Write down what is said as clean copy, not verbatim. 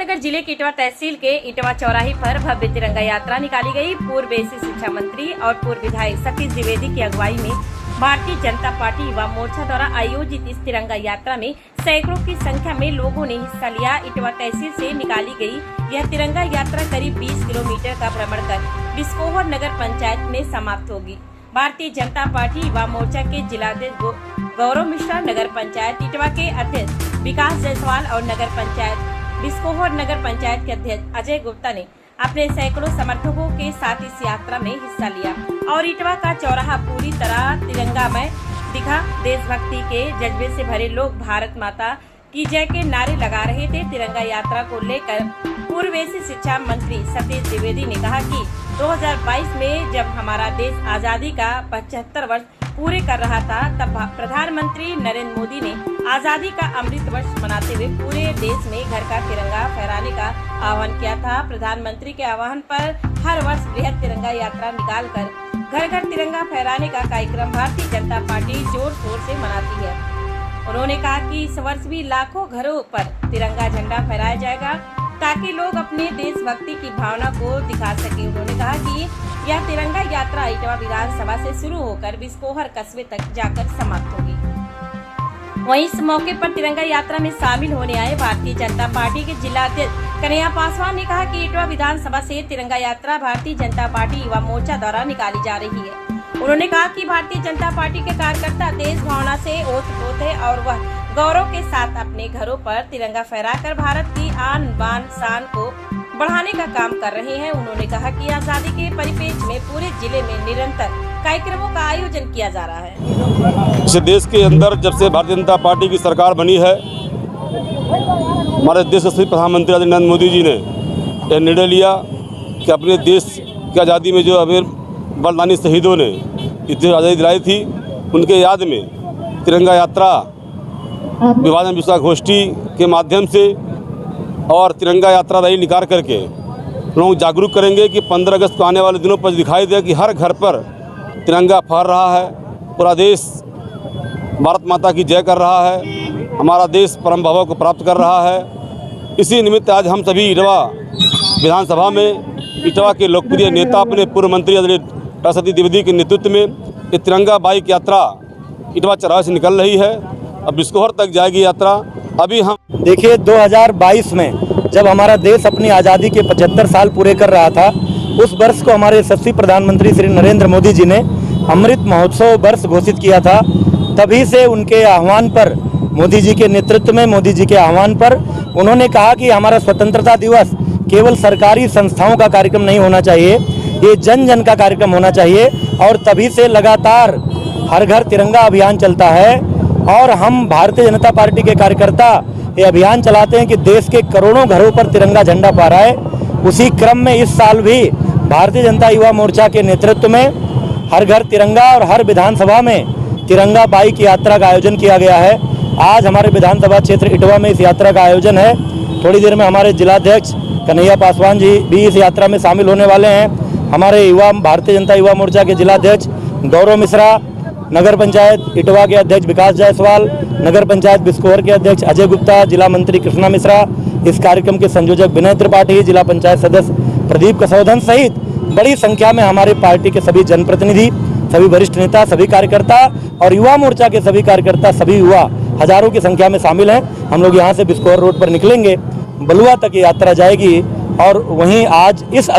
सिद्धार्थनगर जिले के इटवा तहसील के इटवा चौराहे पर भव्य तिरंगा यात्रा निकाली गई। पूर्व एसी शिक्षा मंत्री और पूर्व विधायक सतीश द्विवेदी की अगुवाई में भारतीय जनता पार्टी युवा मोर्चा द्वारा आयोजित इस तिरंगा यात्रा में सैकड़ों की संख्या में लोगों ने हिस्सा लिया। इटवा तहसील से निकाली गई यह तिरंगा यात्रा करीब 20 किलोमीटर का भ्रमण कर बिस्कोहर नगर पंचायत में समाप्त होगी। भारतीय जनता पार्टी युवा मोर्चा के जिलाध्यक्ष गौरव मिश्रा, नगर पंचायत इटवा के अध्यक्ष विकास जायसवाल और नगर पंचायत बिस्कोहर नगर पंचायत के अध्यक्ष अजय गुप्ता ने अपने सैकड़ों समर्थकों के साथ इस यात्रा में हिस्सा लिया और इटवा का चौराहा पूरी तरह तिरंगामय दिखा। देशभक्ति के जज्बे से भरे लोग भारत माता की जय के नारे लगा रहे थे। तिरंगा यात्रा को लेकर पूर्व एसी शिक्षा मंत्री सतीश द्विवेदी ने कहा कि 2022 में जब हमारा देश आजादी का 75 वर्ष पूरे कर रहा था, तब प्रधानमंत्री नरेंद्र मोदी ने आजादी का अमृत वर्ष मनाते हुए पूरे देश में घर का तिरंगा फहराने का आह्वान किया था। प्रधानमंत्री के आह्वान पर हर वर्ष बृहद तिरंगा यात्रा निकालकर घर घर तिरंगा फहराने का कार्यक्रम भारतीय जनता पार्टी जोर शोर से मनाती है। उन्होंने कहा कि इस वर्ष भी लाखों घरों पर तिरंगा झंडा फहराया जाएगा ताकि लोग अपने देशभक्ति की भावना को दिखा सके। उन्होंने कहा कि यह तिरंगा यात्रा इटवा विधानसभा से शुरू होकर बिस्कोहर कस्बे तक जाकर समाप्त होगी। वहीं इस मौके पर तिरंगा यात्रा में शामिल होने आए भारतीय जनता पार्टी के जिला अध्यक्ष कन्हैया पासवान ने कहा कि इटवा विधानसभा से तिरंगा यात्रा भारतीय जनता पार्टी युवा मोर्चा द्वारा निकाली जा रही है। उन्होंने कहा कि भारतीय जनता पार्टी के कार्यकर्ता देश भावना से ओतप्रोत है और वह गौरव के साथ अपने घरों पर तिरंगा फहराकर भारत की आन बान शान को बढ़ाने का काम कर रहे हैं। उन्होंने कहा कि आजादी के परिप्रेक्ष्य में पूरे जिले में निरंतर कार्यक्रमों का आयोजन किया जा रहा है। इस देश के अंदर जब से भारतीय जनता पार्टी की सरकार बनी है, हमारे देश के प्रधानमंत्री नरेंद्र मोदी जी ने यह निर्णय लिया कि अपने देश की आज़ादी में जो अमीर बलिदानी शहीदों ने इतनी आज़ादी दिलाई थी, उनके याद में तिरंगा यात्रा विभाजन विश्वास गोष्ठी के माध्यम से और तिरंगा यात्रा रैली निकाल करके लोग जागरूक करेंगे कि 15 अगस्त को आने वाले दिनों पर दिखाई दे कि हर घर पर तिरंगा फहर रहा है, पूरा देश भारत माता की जय कर रहा है, हमारा देश परम भव को प्राप्त कर रहा है। इसी निमित्त आज हम सभी इटवा विधानसभा में इटवा के लोकप्रिय नेता अपने पूर्व मंत्री सतीश द्विवेदी के नेतृत्व में ये तिरंगा बाइक यात्रा इटवा चौराहे से निकल रही है। अब बिस्कोहर तक जाएगी यात्रा। अभी हम देखिए 2022 में जब हमारा देश अपनी आज़ादी के 75 साल पूरे कर रहा था, उस वर्ष को हमारे यशस्वी प्रधानमंत्री श्री नरेंद्र मोदी जी ने अमृत महोत्सव वर्ष घोषित किया था। तभी से उनके आह्वान पर, मोदी जी के नेतृत्व में, मोदी जी के आह्वान पर उन्होंने कहा कि हमारा स्वतंत्रता दिवस केवल सरकारी संस्थाओं का कार्यक्रम नहीं होना चाहिए, ये जन जन का कार्यक्रम होना चाहिए। और तभी से लगातार हर घर तिरंगा अभियान चलता है और हम भारतीय जनता पार्टी के कार्यकर्ता ये अभियान चलाते हैं कि देश के करोड़ों घरों पर तिरंगा झंडा फहराए। उसी क्रम में इस साल भी भारतीय जनता युवा मोर्चा के नेतृत्व में हर घर तिरंगा और हर विधानसभा में तिरंगा बाइक यात्रा का आयोजन किया गया है। आज हमारे विधानसभा क्षेत्र इटवा में इस यात्रा का आयोजन है। थोड़ी देर में हमारे जिलाध्यक्ष कन्हैया पासवान जी भी इस यात्रा में शामिल होने वाले हैं। हमारे युवा भारतीय जनता युवा मोर्चा के जिलाध्यक्ष गौरव मिश्रा, नगर पंचायत इटवा के अध्यक्ष विकास जायसवाल, नगर पंचायत बिस्कोहर के अध्यक्ष अजय गुप्ता, जिला मंत्री कृष्णा मिश्रा, इस कार्यक्रम के संयोजक विनय त्रिपाठी, जिला पंचायत सदस्य प्रदीप कसौधन सहित बड़ी संख्या में हमारे पार्टी के सभी जनप्रतिनिधि, सभी वरिष्ठ नेता, सभी कार्यकर्ता और युवा मोर्चा के सभी कार्यकर्ता, सभी युवा हजारों की संख्या में शामिल हैं। हम लोग यहाँ से बिस्कोहर रोड पर निकलेंगे, बलुआ तक यात्रा जाएगी और वहीं आज इस